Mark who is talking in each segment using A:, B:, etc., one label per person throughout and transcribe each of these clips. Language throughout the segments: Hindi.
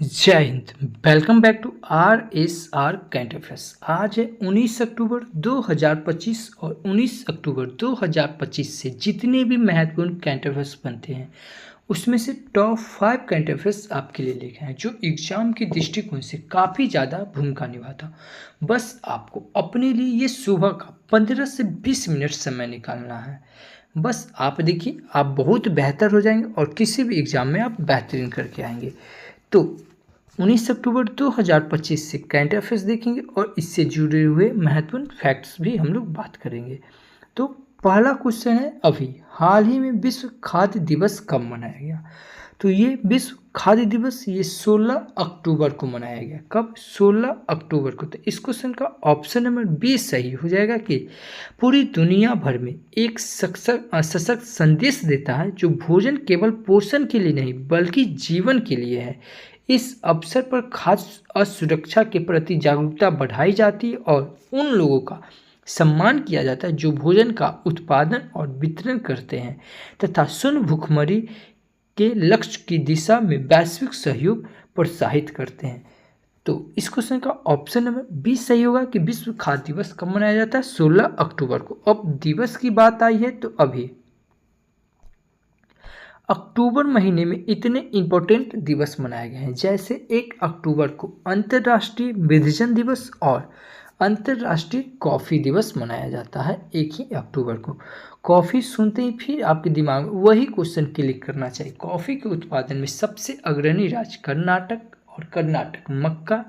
A: जय हिंद। Welcome back to RSR current affairs. आज है 19 अक्टूबर 2025 और 19 अक्टूबर 2025 से जितने भी महत्वपूर्ण करंट अफेयर्स बनते हैं उसमें से टॉप 5 करंट अफेयर्स आपके लिए लिखे हैं जो एग्जाम के दृष्टिकोण से काफ़ी ज़्यादा भूमिका निभाता। बस आपको अपने लिए ये सुबह का 15 से 20 मिनट समय निकालना है। बस आप देखिए, आप बहुत बेहतर हो जाएंगे और किसी भी एग्ज़ाम में आप बेहतरीन करके आएंगे। तो 19 अक्टूबर 2025 से करंट अफेयर्स देखेंगे और इससे जुड़े हुए महत्वपूर्ण फैक्ट्स भी हम लोग बात करेंगे। तो पहला क्वेश्चन है, अभी हाल ही में विश्व खाद्य दिवस कब मनाया गया? तो ये विश्व खाद्य दिवस ये 16 अक्टूबर को मनाया गया। कब? 16 अक्टूबर को। तो इस क्वेश्चन का ऑप्शन नंबर बी सही हो जाएगा कि पूरी दुनिया भर में एक सशक्त संदेश देता है जो भोजन केवल पोषण के लिए नहीं बल्कि जीवन के लिए है। इस अवसर पर खाद्य असुरक्षा के प्रति जागरूकता बढ़ाई जाती है और उन लोगों का सम्मान किया जाता है जो भोजन का उत्पादन और वितरण करते हैं तथा शून्य भूखमरी के लक्ष्य की दिशा में वैश्विक सहयोग प्रोत्साहित करते हैं। तो इस क्वेश्चन का ऑप्शन नंबर बी सही होगा कि विश्व खाद्य दिवस कब मनाया जाता है? 16 अक्टूबर को। अब दिवस की बात आई है तो अभी अक्टूबर महीने में इतने इम्पोर्टेंट दिवस मनाए गए हैं, जैसे 1 अक्टूबर को अंतर्राष्ट्रीय वृद्धजन दिवस और अंतर्राष्ट्रीय कॉफ़ी दिवस मनाया जाता है। 1 ही अक्टूबर को। कॉफ़ी सुनते ही फिर आपके दिमाग में वही क्वेश्चन क्लिक करना चाहिए। कॉफ़ी के उत्पादन में सबसे अग्रणी राज्य कर्नाटक और कर्नाटक मक्का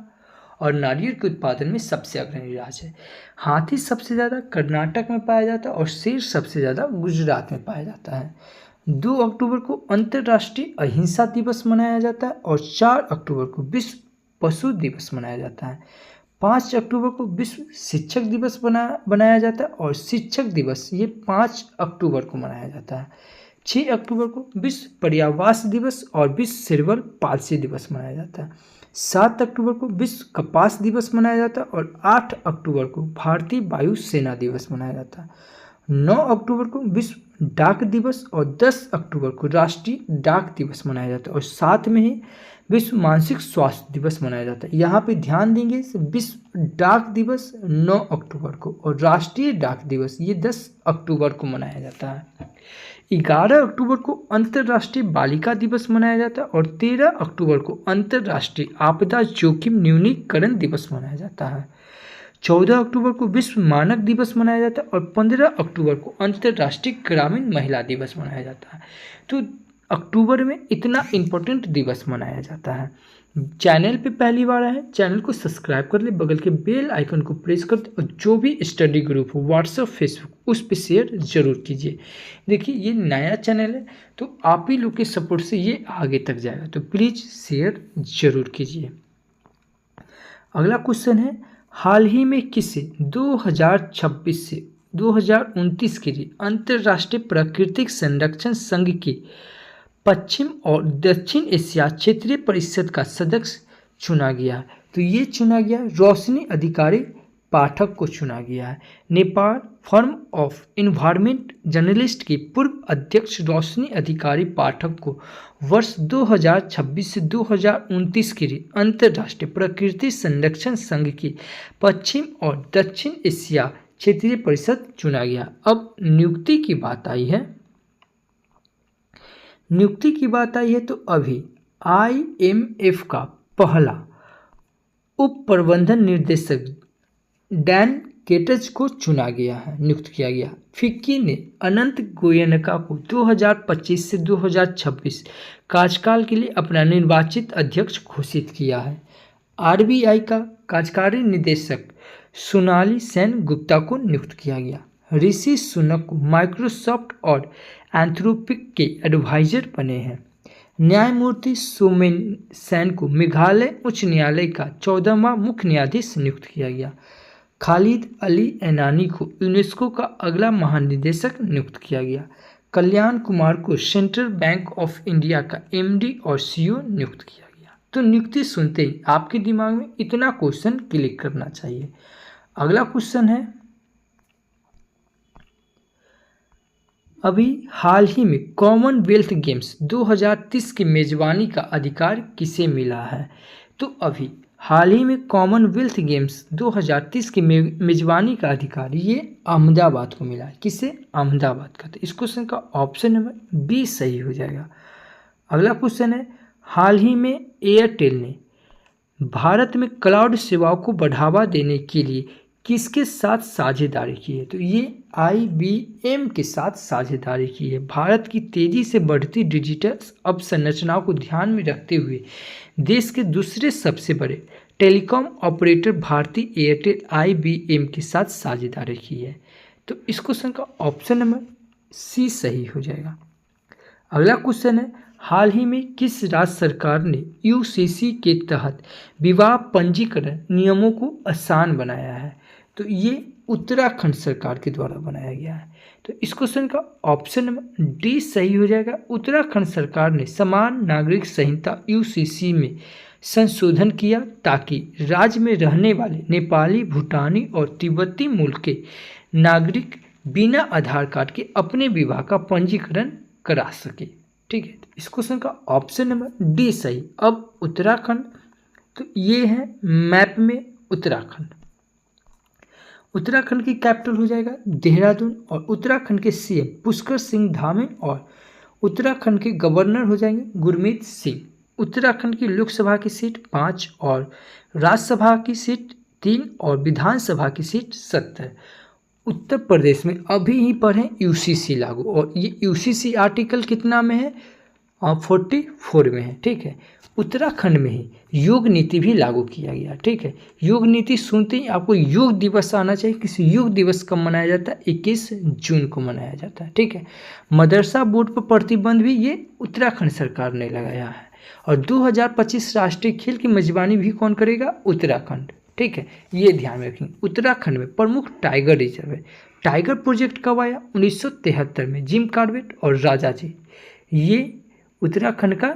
A: और नारियल के उत्पादन में सबसे अग्रणी राज्य है। हाथी सबसे ज़्यादा कर्नाटक में पाया जाता है और शेर सबसे ज़्यादा गुजरात में पाया जाता है। 2 अक्टूबर को अंतर्राष्ट्रीय अहिंसा दिवस मनाया जाता है और 4 अक्टूबर को विश्व पशु दिवस मनाया जाता है। 5 अक्टूबर को विश्व शिक्षक दिवस बनाया जाता है और शिक्षक दिवस ये 5 अक्टूबर को मनाया जाता है। 6 अक्टूबर को विश्व पर्यावरण दिवस और विश्व सिल्वर पालसी दिवस मनाया जाता है। 7 अक्टूबर को विश्व कपास दिवस मनाया जाता है और 8 अक्टूबर को भारतीय वायु सेना दिवस मनाया जाता है। 9 अक्टूबर को विश्व डाक दिवस और 10 अक्टूबर को राष्ट्रीय डाक दिवस मनाया जाता है और साथ में ही विश्व मानसिक स्वास्थ्य दिवस मनाया जाता है। यहाँ पे ध्यान देंगे, विश्व डाक दिवस 9 अक्टूबर को और राष्ट्रीय डाक दिवस ये 10 अक्टूबर को मनाया जाता है। 11 अक्टूबर को अंतर्राष्ट्रीय बालिका दिवस मनाया जाता है और 13 अक्टूबर को अंतर्राष्ट्रीय आपदा जोखिम न्यूनीकरण दिवस मनाया जाता है। 14 अक्टूबर को विश्व मानक दिवस मनाया जाता है और 15 अक्टूबर को अंतर्राष्ट्रीय ग्रामीण महिला दिवस मनाया जाता है। तो अक्टूबर में इतना इम्पोर्टेंट दिवस मनाया जाता है। चैनल पे पहली बार आए हैं, चैनल को सब्सक्राइब कर ले, बगल के बेल आइकन को प्रेस कर दे और जो भी स्टडी ग्रुप हो व्हाट्सएप फेसबुक उस पर शेयर जरूर कीजिए। देखिए ये नया चैनल है तो आप ही लोग के सपोर्ट से ये आगे तक जाएगा, तो प्लीज़ शेयर जरूर कीजिए। अगला क्वेश्चन है, हाल ही में किसे 2026 से 2029 के लिए अंतर्राष्ट्रीय प्राकृतिक संरक्षण संघ की पश्चिम और दक्षिण एशिया क्षेत्रीय परिषद का सदस्य चुना गया है? तो ये चुना गया रोशनी अधिकारी पाठक को चुना गया है। Nepal form of environment journalist की पूर्व अध्यक्ष रोशनी अधिकारी पाठक को वर्ष 2026 से 2029 के लिए अंतर्राष्ट्रीय प्रकृति संरक्षण संघ की पश्चिम और दक्षिण एशिया क्षेत्रीय परिषद चुना गया। अब नियुक्ति की बात आई है। नियुक्ति की बात आई है तो अभी IMF का पहला उप प्रबंधन निर्देशक डैन केटज को चुना गया है, नियुक्त किया गया। फिक्की ने अनंत गोयनका को 2025 से 2026 कार्यकाल के लिए अपना निर्वाचित अध्यक्ष घोषित किया है। RBI का कार्यकारी निदेशक सोनाली सेन गुप्ता को नियुक्त किया गया। ऋषि सुनक को माइक्रोसॉफ्ट और एंथ्रोपिक के एडवाइजर बने हैं। न्यायमूर्ति सोमेन सेन को मेघालय उच्च न्यायालय का 14वां मुख्य न्यायाधीश नियुक्त किया गया। खालिद अली ऐनानी को यूनेस्को का अगला महानिदेशक नियुक्त किया गया। कल्याण कुमार को सेंट्रल बैंक ऑफ इंडिया का MD और CEO नियुक्त किया गया। तो नियुक्ति सुनते ही आपके दिमाग में इतना क्वेश्चन क्लिक करना चाहिए। अगला क्वेश्चन है, अभी हाल ही में कॉमनवेल्थ गेम्स 2030 की मेजबानी का अधिकार किसे मिला है? तो अभी हाल ही में कॉमनवेल्थ गेम्स 2030 की मेजबानी का अधिकार ये अहमदाबाद को मिला है। किसे? अहमदाबाद का। तो इस क्वेश्चन का ऑप्शन नंबर बी सही हो जाएगा। अगला क्वेश्चन है, हाल ही में एयरटेल ने भारत में क्लाउड सेवाओं को बढ़ावा देने के लिए किसके साथ साझेदारी की है? तो ये IBM के साथ साझेदारी की है। भारत की तेजी से बढ़ती डिजिटल अवसंरचनाओं को ध्यान में रखते हुए देश के दूसरे सबसे बड़े टेलीकॉम ऑपरेटर भारतीय एयरटेल IBM के साथ साझेदारी की है। तो इस क्वेश्चन का ऑप्शन नंबर सी सही हो जाएगा। अगला क्वेश्चन है, हाल ही में किस राज्य सरकार ने UCC के तहत विवाह पंजीकरण नियमों को आसान बनाया है? तो ये उत्तराखंड सरकार के द्वारा बनाया गया है। तो इस क्वेश्चन का ऑप्शन नंबर डी सही हो जाएगा। उत्तराखंड सरकार ने समान नागरिक संहिता UCC में संशोधन किया ताकि राज्य में रहने वाले नेपाली, भूटानी और तिब्बती मूल के नागरिक बिना आधार कार्ड के अपने विवाह का पंजीकरण करा सके। ठीक है, इस क्वेश्चन का ऑप्शन नंबर डी सही। अब उत्तराखंड, तो ये है मैप में उत्तराखंड। उत्तराखंड की कैपिटल हो जाएगा देहरादून और उत्तराखंड के CM पुष्कर सिंह धामी और उत्तराखंड के गवर्नर हो जाएंगे गुरमीत सिंह। उत्तराखंड की लोकसभा की सीट 5 और राज्यसभा की सीट 3 और विधानसभा की सीट 70। उत्तर प्रदेश में अभी ही पर है UCC लागू, और ये UCC आर्टिकल कितना में है? 44 में है। ठीक है, उत्तराखंड में ही योग नीति भी लागू किया गया। ठीक है, योग नीति सुनते ही आपको योग दिवस आना चाहिए। किसी योग दिवस कब मनाया जाता है? 21 जून को मनाया जाता है। ठीक है, मदरसा बोर्ड पर प्रतिबंध भी ये उत्तराखंड सरकार ने लगाया है। और 2025 राष्ट्रीय खेल की मेजबानी भी कौन करेगा? उत्तराखंड। ठीक है, ये ध्यान में रखेंगे। उत्तराखंड में प्रमुख टाइगर रिजर्व है। टाइगर प्रोजेक्ट कब आया? 1973 में जिम कॉर्बेट और राजा जी, ये उत्तराखंड का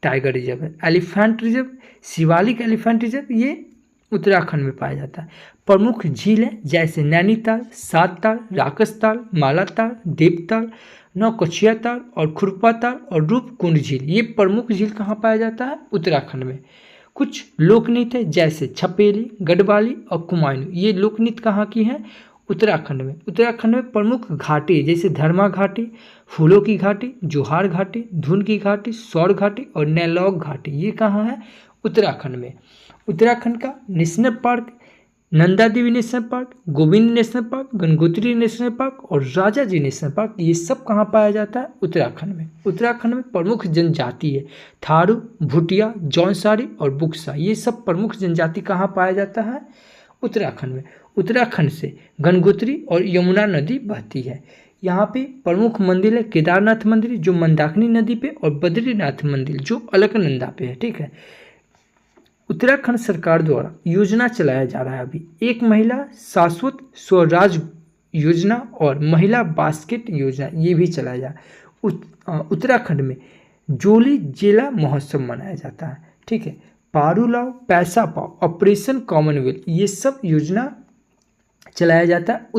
A: टाइगर रिजर्व है। Elephant reserve, Shivalik elephant reserve, ये उत्तराखंड में पाया जाता है। प्रमुख झीलें जैसे नैनीताल, सातताल, राकसताल, मालाताल, देवताल, नौकचिया ताल और खुरपा ताल और रूपकुंड झील, ये प्रमुख झील कहाँ पाया जाता है? उत्तराखंड में। कुछ लोकनृत्य जैसे छपेली, गढ़वाली और कुमायूं, ये लोकनृत्य कहाँ की हैं? उत्तराखंड में। उत्तराखंड में प्रमुख घाटी जैसे धर्मा घाटी, फूलों की घाटी, जोहार घाटी, धुन की घाटी, सौर घाटी और नैलौक घाटी, ये कहाँ है? उत्तराखंड में। उत्तराखंड का national park Nanda Devi national park, Govind national park, Gangotri national park और राजा जी नेशनल पार्क, ये सब कहाँ पाया जाता है? उत्तराखंड में। उत्तराखंड में प्रमुख जनजाति है थारू, भूटिया, जौनसारी और बुक्सा, ये सब प्रमुख जनजाति कहाँ पाया जाता है? उत्तराखंड में। उत्तराखंड से गंगोत्री और यमुना नदी बहती है। यहाँ पे प्रमुख मंदिर है केदारनाथ मंदिर जो मंदाकिनी नदी पे, और बद्रीनाथ मंदिर जो अलकनंदा पे है। ठीक है, उत्तराखंड सरकार द्वारा योजना चलाया जा रहा है अभी एक महिला शाश्वत स्वराज योजना और महिला बास्केट योजना, ये भी चलाया जा रहा है। उत्तराखंड में जोली जिला महोत्सव मनाया जाता है। ठीक है, पारू लाओ पैसा पाओ, ऑपरेशन कॉमनवेल्थ, ये सब योजना चलाया जाता है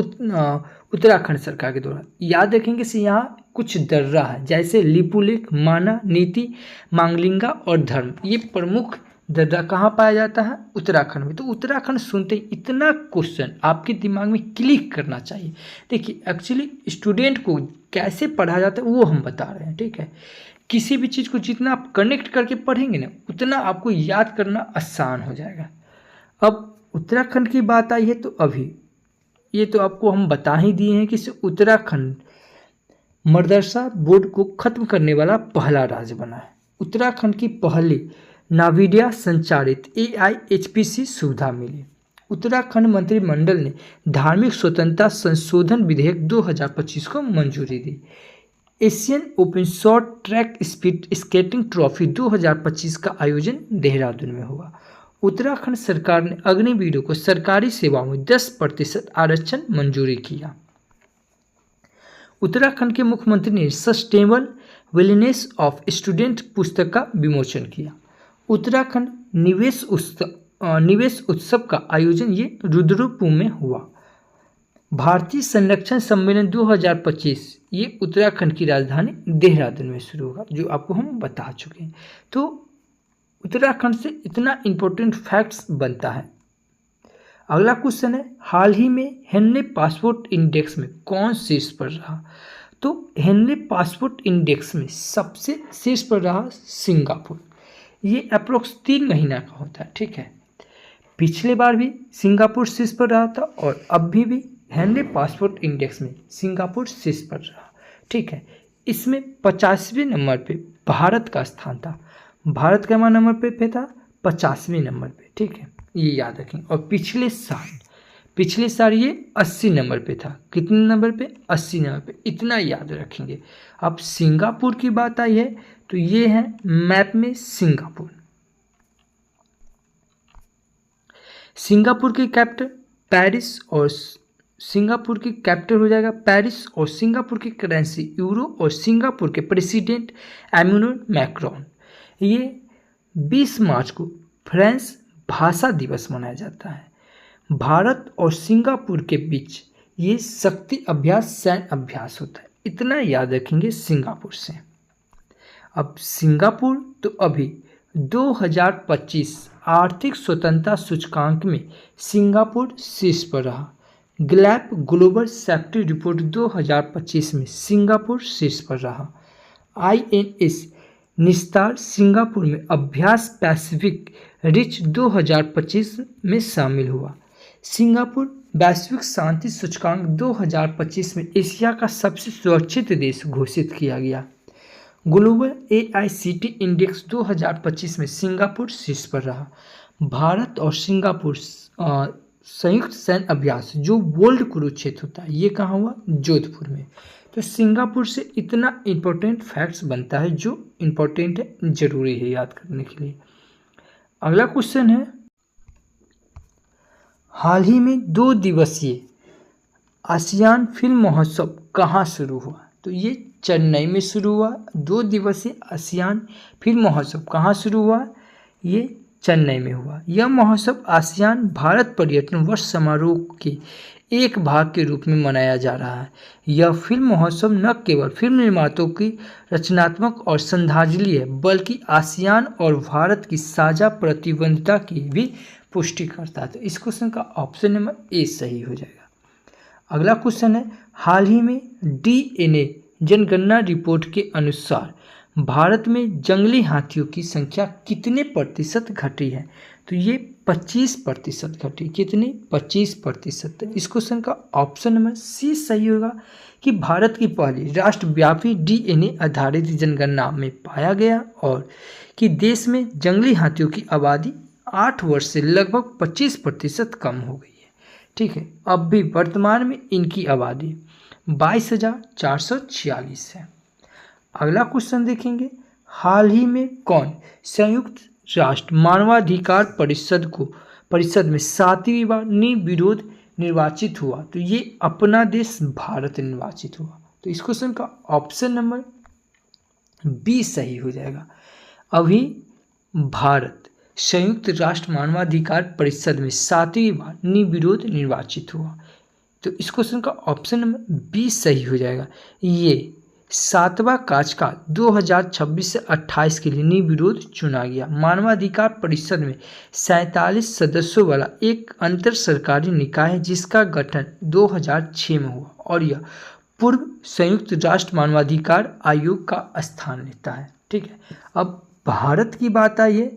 A: उत्तराखंड सरकार के द्वारा। याद रखेंगे से यहाँ कुछ दर्रा है जैसे लिपुलेख, माना, नीति, मांगलिंगा और धर्म, ये प्रमुख दर्रा कहाँ पाया जाता है? उत्तराखंड में। तो उत्तराखंड सुनते ही इतना क्वेश्चन आपके दिमाग में क्लिक करना चाहिए। देखिए एक्चुअली स्टूडेंट को कैसे पढ़ा जाता है वो हम बता रहे हैं। ठीक है, किसी भी चीज़ को जितना आप कनेक्ट करके पढ़ेंगे ना उतना आपको याद करना आसान हो जाएगा। अब उत्तराखंड की बात आई है तो अभी ये तो आपको हम बता ही दिए हैं कि उत्तराखंड मदरसा बोर्ड को खत्म करने वाला पहला राज्य बना है। उत्तराखंड की पहली नावीडिया संचालित AIHPC सुविधा मिली। उत्तराखंड मंत्रिमंडल ने धार्मिक स्वतंत्रता संशोधन विधेयक 2025 को मंजूरी दी। Asian open short track speed skating trophy 2025 का आयोजन देहरादून में हुआ। उत्तराखंड सरकार ने अग्निवीरों को सरकारी सेवाओं में 10% आरक्षण मंजूरी किया। उत्तराखंड के मुख्यमंत्री ने सस्टेनेबल वेलनेस ऑफ स्टूडेंट पुस्तक का विमोचन किया। उत्तराखंड निवेश उत्सव का आयोजन ये रुद्रपुर में हुआ। भारतीय संरक्षण सम्मेलन 2025 ये उत्तराखंड की राजधानी देहरादून में शुरू होगा, जो आपको हम बता चुके हैं। तो उत्तराखंड से इतना इम्पोर्टेंट फैक्ट्स बनता है। अगला क्वेश्चन है, हाल ही में हेनले पासपोर्ट इंडेक्स में कौन शीर्ष पर रहा? तो हेनले पासपोर्ट इंडेक्स में सबसे शीर्ष पर रहा सिंगापुर। ये अप्रोक्स 3 महीना का होता है, ठीक है। पिछले बार भी सिंगापुर शीर्ष पर रहा था और अब भी हेनले पासपोर्ट इंडेक्स में सिंगापुर शीर्ष पर रहा, ठीक है। इसमें 50वें नंबर पे भारत का स्थान था। भारत का नंबर पे था 50वें नंबर पे, ठीक है, ये याद रखें। और पिछले साल ये 80 नंबर पे था। कितने नंबर पे? 80 नंबर पे, इतना याद रखेंगे। अब सिंगापुर की बात आई है तो ये है मैप में सिंगापुर। सिंगापुर की कैपिटल पेरिस और सिंगापुर की कैपिटल हो जाएगा पेरिस, और सिंगापुर की करेंसी यूरो, और सिंगापुर के प्रेसिडेंट एम्मानुएल मैक्रोन। ये 20 मार्च को फ्रेंच भाषा दिवस मनाया जाता है। भारत और सिंगापुर के बीच ये शक्ति अभ्यास सैन्य अभ्यास होता है, इतना याद रखेंगे सिंगापुर से। अब सिंगापुर तो अभी 2025 आर्थिक स्वतंत्रता सूचकांक में सिंगापुर शीर्ष पर रहा। ग्लैप ग्लोबल सेफ्टी रिपोर्ट 2025 में सिंगापुर शीर्ष पर रहा। INS निस्तार सिंगापुर में अभ्यास पैसिफिक रिच 2025 में शामिल हुआ। सिंगापुर वैश्विक शांति सूचकांक 2025 में एशिया का सबसे सुरक्षित देश घोषित किया गया। ग्लोबल AICT इंडेक्स 2025 में सिंगापुर शीर्ष पर रहा। भारत और सिंगापुर संयुक्त सैन्य अभ्यास जो वर्ल्ड कुरुक्षेत्र होता है, ये कहाँ हुआ? जोधपुर में। तो सिंगापुर से इतना इम्पोर्टेंट फैक्ट्स बनता है जो इम्पोर्टेंट है, जरूरी है याद करने के लिए। अगला क्वेश्चन है, हाल ही में 2 दिवसीय आसियान फिल्म महोत्सव कहाँ शुरू हुआ? तो ये चेन्नई में शुरू हुआ। 2 दिवसीय आसियान फिल्म महोत्सव कहाँ शुरू हुआ? ये चेन्नई में हुआ। यह महोत्सव आसियान भारत पर्यटन वर्ष समारोह के एक भाग के रूप में मनाया जा रहा है। यह फिल्म महोत्सव न केवल फिल्म निर्माताओं की रचनात्मक और श्रद्धांजलि है, बल्कि आसियान और भारत की साझा प्रतिबद्धता की भी पुष्टि करता है। तो इस क्वेश्चन का ऑप्शन नंबर ए सही हो जाएगा। अगला क्वेश्चन है, हाल ही में DNA जनगणना रिपोर्ट के अनुसार भारत में जंगली हाथियों की संख्या कितने प्रतिशत घटी है? तो ये 25% घटी। कितनी? 25%। इस क्वेश्चन का ऑप्शन नंबर सी सही होगा कि भारत की पहली राष्ट्रव्यापी DNA आधारित जनगणना में पाया गया और कि देश में जंगली हाथियों की आबादी 8 वर्ष से लगभग 25% कम हो गई है, ठीक है। अब भी वर्तमान में इनकी आबादी 22,446 है। अगला क्वेश्चन देखेंगे, हाल ही में कौन संयुक्त राष्ट्र मानवाधिकार परिषद में 7वीं बार निर्विरोध निर्वाचित हुआ? तो ये अपना देश भारत निर्वाचित हुआ। तो इस क्वेश्चन का ऑप्शन नंबर बी सही हो जाएगा। अभी भारत संयुक्त राष्ट्र मानवाधिकार परिषद में 7वीं बार निर्विरोध निर्वाचित हुआ। तो इस क्वेश्चन का ऑप्शन नंबर बी सही हो जाएगा। ये 7वां कार्यकाल 2026 से 28 के लिए निर्विरोध चुना गया। मानवाधिकार परिषद में 47 सदस्यों वाला एक अंतर सरकारी निकाय है जिसका गठन 2006 में हुआ और यह पूर्व संयुक्त राष्ट्र मानवाधिकार आयोग का स्थान लेता है, ठीक है। अब भारत की बात आई है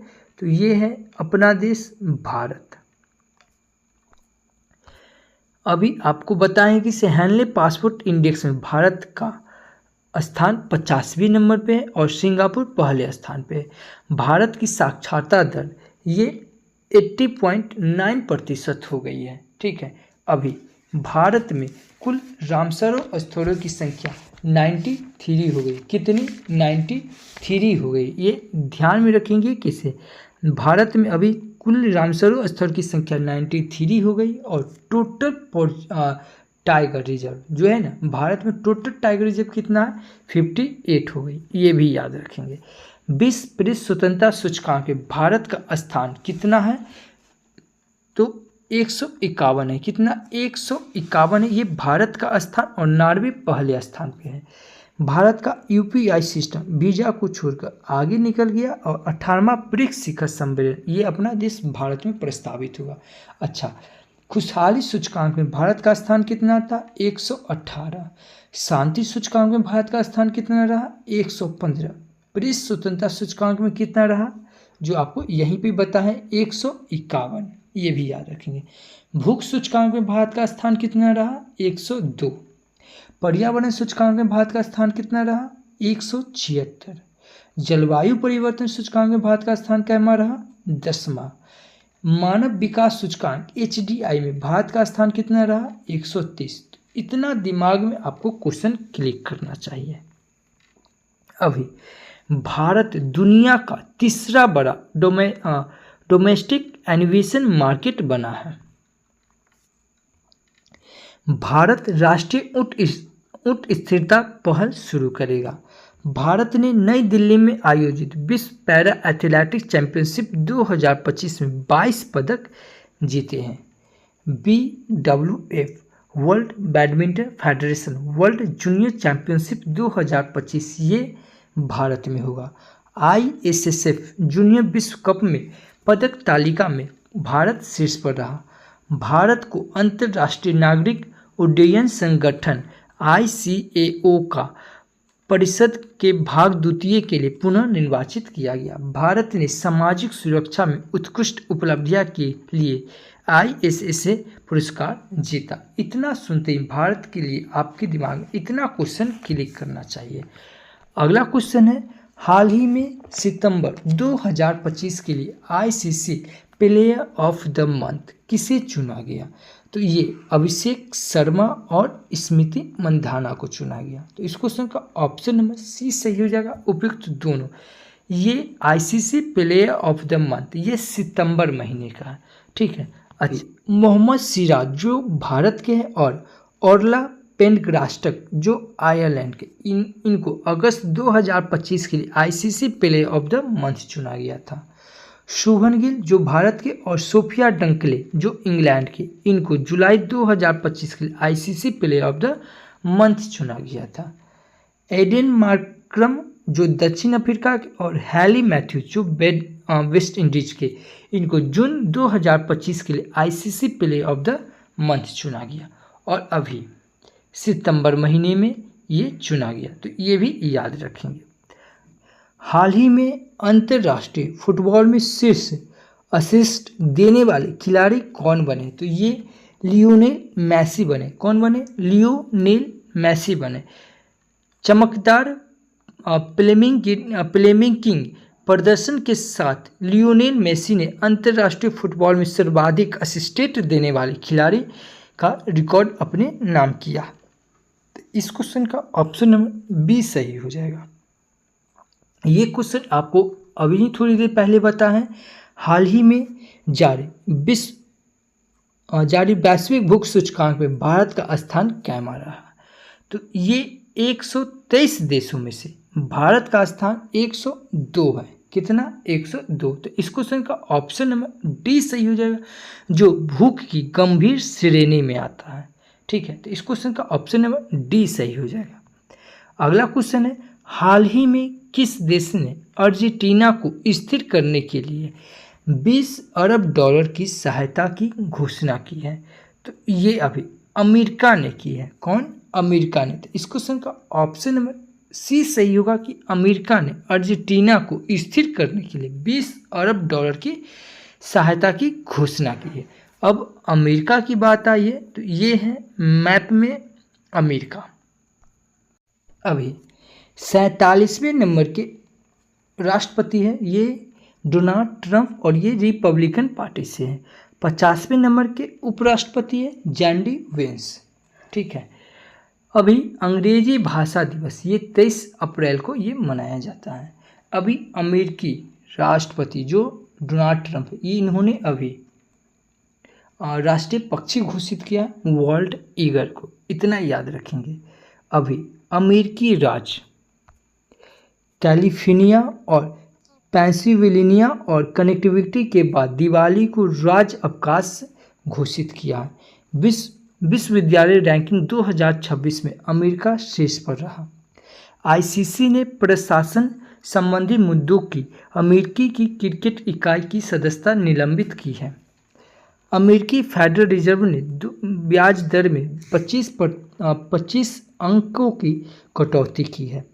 A: तो ये है अपना देश भारत। अभी आपको बताएं कि हेनले पासपोर्ट इंडेक्स में भारत का स्थान 50वें नंबर पे है और सिंगापुर पहले स्थान पे है। भारत की साक्षरता दर ये 80.9% हो गई है, ठीक है। अभी भारत में कुल रामसरोवर स्थलों की संख्या 93 हो गई। कितनी? 93 हो गई। ये ध्यान में रखेंगे किसे? भारत में अभी कुल रामसरोवर स्थल की संख्या 93 हो गई और टोटल टाइगर रिजर्व जो है ना, भारत में टोटल टाइगर रिजर्व कितना है? 58 हो गई। ये भी याद रखेंगे। विश्व प्रेस स्वतंत्रता सूचकांक में भारत का स्थान कितना है? तो 151 है। कितना? 151 है। ये भारत का स्थान और नॉर्वे पहले स्थान पे है। भारत का यूपीआई सिस्टम वीजा को छोड़कर आगे निकल गया और 18वां ब्रिक्स शिखर सम्मेलन ये अपना देश भारत में प्रस्तावित हुआ। अच्छा, खुशहाली सूचकांक में भारत का स्थान कितना था? 118। शांति सूचकांक में भारत का स्थान कितना रहा? 115। प्रेस स्वतंत्रता सूचकांक में कितना रहा? जो आपको यहीं पे बता है 151, ये भी याद रखेंगे। भूख सूचकांक में भारत का स्थान कितना रहा? 102। पर्यावरण सूचकांक में भारत का स्थान कितना रहा? 176। जलवायु परिवर्तन सूचकांक में भारत का स्थान कैमा रहा? 10वां। मानव विकास सूचकांक HDI में भारत का स्थान कितना रहा? 130। इतना दिमाग में आपको क्वेश्चन क्लिक करना चाहिए। अभी भारत दुनिया का तीसरा बड़ा डोमेस्टिक एनिमेशन मार्केट बना है। भारत राष्ट्रीय ऊंट स्थिरता पहल शुरू करेगा। भारत ने नई दिल्ली में आयोजित विश्व पैरा एथलेटिक्स चैंपियनशिप 2025 में 22 पदक जीते हैं। BWF world badminton federation world junior championship 2025 ये भारत में होगा। ISSF जूनियर विश्व कप में पदक तालिका में भारत शीर्ष पर रहा। भारत को अंतर्राष्ट्रीय नागरिक उड्डयन संगठन ICAO का परिषद के भाग द्वितीय के लिए पुनः निर्वाचित किया गया। भारत ने सामाजिक सुरक्षा में उत्कृष्ट उपलब्धियां के लिए ISSA पुरस्कार जीता। इतना सुनते ही भारत के लिए आपके दिमाग में इतना क्वेश्चन क्लिक करना चाहिए। अगला क्वेश्चन है, हाल ही में सितंबर 2025 के लिए ICC player of the month किसे चुना गया? तो ये अभिषेक शर्मा और स्मृति मंधाना को चुना गया। तो इस क्वेश्चन का ऑप्शन नंबर सी सही हो जाएगा, उपयुक्त दोनों। ये ICC player of the month ये सितंबर महीने का है, ठीक है। अच्छा, मोहम्मद सिराज जो भारत के हैं और ऑर्ला पेंडग्रास्टक जो आयरलैंड के, इनको अगस्त 2025 के लिए ICC player of the month चुना गया था। शुभन गिल जो भारत के और सोफिया डंकले जो इंग्लैंड के, इनको जुलाई 2025 के लिए ICC player of the month चुना गया था। एडेन मार्क्रम जो दक्षिण अफ्रीका के और हैली मैथ्यूज जो वेस्ट इंडीज के, इनको जून 2025 के लिए ICC player of the month चुना गया और अभी सितंबर महीने में ये चुना गया। तो ये भी याद रखेंगे। हाल ही में अंतर्राष्ट्रीय फुटबॉल में शीर्ष असिस्ट देने वाले खिलाड़ी कौन बने? तो ये लियोनेल मेसी बने। कौन बने? लियोनेल मेसी बने। चमकदार प्लेमेकिंग प्रदर्शन के साथ लियोनेल मेसी ने अंतर्राष्ट्रीय फुटबॉल में सर्वाधिक असिस्टेंट देने वाले खिलाड़ी का रिकॉर्ड अपने नाम किया। तो इस क्वेश्चन का ऑप्शन नंबर बी सही हो जाएगा। ये क्वेश्चन आपको अभी थोड़ी देर पहले बता है। हाल ही में जारी वैश्विक भूख सूचकांक में भारत का स्थान कैमा रहा? तो ये 123 देशों में से भारत का स्थान 102 है। कितना? 102। तो इस क्वेश्चन का ऑप्शन नंबर डी सही हो जाएगा, जो भूख की गंभीर श्रेणी में आता है, ठीक है। तो इस क्वेश्चन का ऑप्शन नंबर डी सही हो जाएगा। अगला क्वेश्चन है, हाल ही में किस देश ने अर्जेंटीना को स्थिर करने के लिए 20 अरब डॉलर की सहायता की घोषणा की है? तो ये अभी अमेरिका ने की है। कौन? अमेरिका ने। तो इस क्वेश्चन का ऑप्शन नंबर सी सही होगा कि अमेरिका ने अर्जेंटीना को स्थिर करने के लिए 20 अरब डॉलर की सहायता की घोषणा की है। अब अमेरिका की बात आई है तो ये है मैप में अमेरिका। अभी 47वें नंबर के राष्ट्रपति है ये डोनाल्ड ट्रंप और ये रिपब्लिकन पार्टी से है। 50वें नंबर के उपराष्ट्रपति है JD Vance, ठीक है। अभी अंग्रेजी भाषा दिवस ये 23 अप्रैल को ये मनाया जाता है। अभी अमेरिकी राष्ट्रपति जो डोनाल्ड ट्रंप ये इन्होंने अभी राष्ट्रीय पक्षी घोषित किया वर्ल्ड ईगल को, इतना याद रखेंगे। अभी अमेरिकी राज्य कैलिफोर्निया और पेंसिल्वेनिया और कनेक्टिविटी के बाद दिवाली को राज्य अवकाश घोषित किया है। विश्वविद्यालय रैंकिंग 2026 में अमेरिका शीर्ष पर रहा। आईसीसी ने प्रशासन संबंधी मुद्दों की अमेरिकी की क्रिकेट इकाई की सदस्यता निलंबित की है। अमेरिकी फेडरल रिजर्व ने ब्याज दर में 25 अंकों की कटौती की है।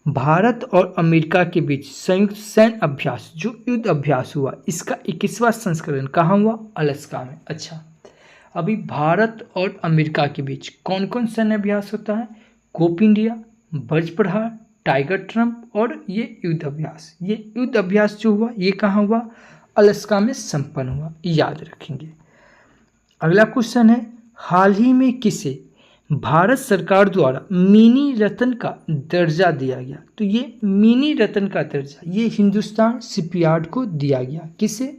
A: भारत और अमेरिका के बीच संयुक्त सैन्य अभ्यास जो युद्ध अभ्यास हुआ, इसका 21वां संस्करण कहाँ हुआ? अलास्का में। अच्छा, अभी भारत और अमेरिका के बीच कौन कौन सैन्य अभ्यास होता है? कोप इंडिया, बर्ज प्रहार, टाइगर ट्रम्प और ये युद्ध अभ्यास। ये युद्ध अभ्यास जो हुआ ये कहाँ हुआ? अलास्का में संपन्न हुआ, याद रखेंगे। अगला क्वेश्चन है, हाल ही में किसे भारत सरकार द्वारा मिनी रत्न का दर्जा दिया गया? तो ये मिनी रत्न का दर्जा ये हिंदुस्तान शिपयार्ड को दिया गया। किसे?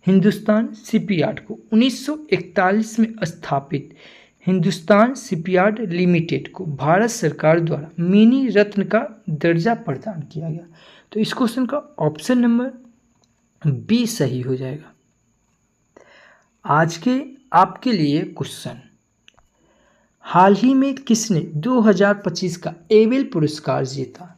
A: हिंदुस्तान शिपयार्ड को। 1941 में स्थापित हिंदुस्तान शिपयार्ड लिमिटेड को भारत सरकार द्वारा मिनी रत्न का दर्जा प्रदान किया गया। तो इस क्वेश्चन का ऑप्शन नंबर बी सही हो जाएगा। आज के आपके लिए क्वेश्चन, हाल ही में किसने 2025 का एबेल पुरस्कार जीता?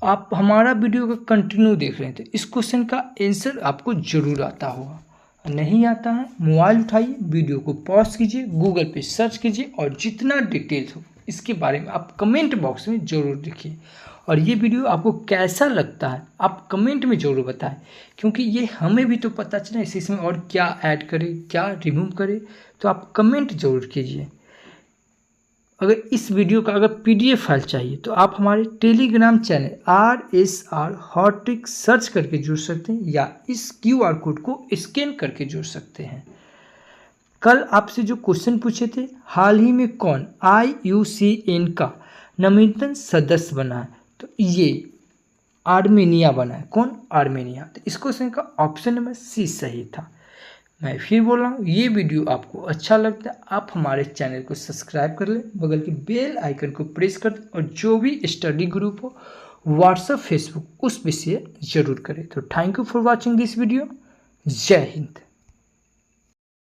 A: आप हमारा वीडियो का कंटिन्यू देख रहे थे, इस क्वेश्चन का आंसर आपको जरूर आता होगा। नहीं आता है, मोबाइल उठाइए, वीडियो को पॉज कीजिए, गूगल पे सर्च कीजिए और जितना डिटेल्स हो इसके बारे में आप कमेंट बॉक्स में ज़रूर लिखिए। और ये वीडियो आपको कैसा लगता है आप कमेंट में ज़रूर बताएं, क्योंकि ये हमें भी तो पता चले इसमें और क्या ऐड करें, क्या रिमूव करें, तो आप कमेंट ज़रूर कीजिए। अगर इस वीडियो का अगर PDF फाइल चाहिए तो आप हमारे Telegram channel RSR hot trick search करके जुड़ सकते हैं या इस QR कोड को स्कैन करके जुड़ सकते हैं। कल आपसे जो क्वेश्चन पूछे थे, हाल ही में कौन IUCN का नवीनतम सदस्य बना है? तो ये आर्मेनिया बना है। कौन? आर्मेनिया। तो इस क्वेश्चन का ऑप्शन नंबर सी सही था। मैं फिर बोल रहा हूँ, ये वीडियो आपको अच्छा लगता है आप हमारे चैनल को सब्सक्राइब कर लें, बगल के बेल आइकन को प्रेस कर दें और जो भी स्टडी ग्रुप हो व्हाट्सएप फेसबुक उस पर शेयर जरूर करें। तो thank you for watching this video. जय हिंद।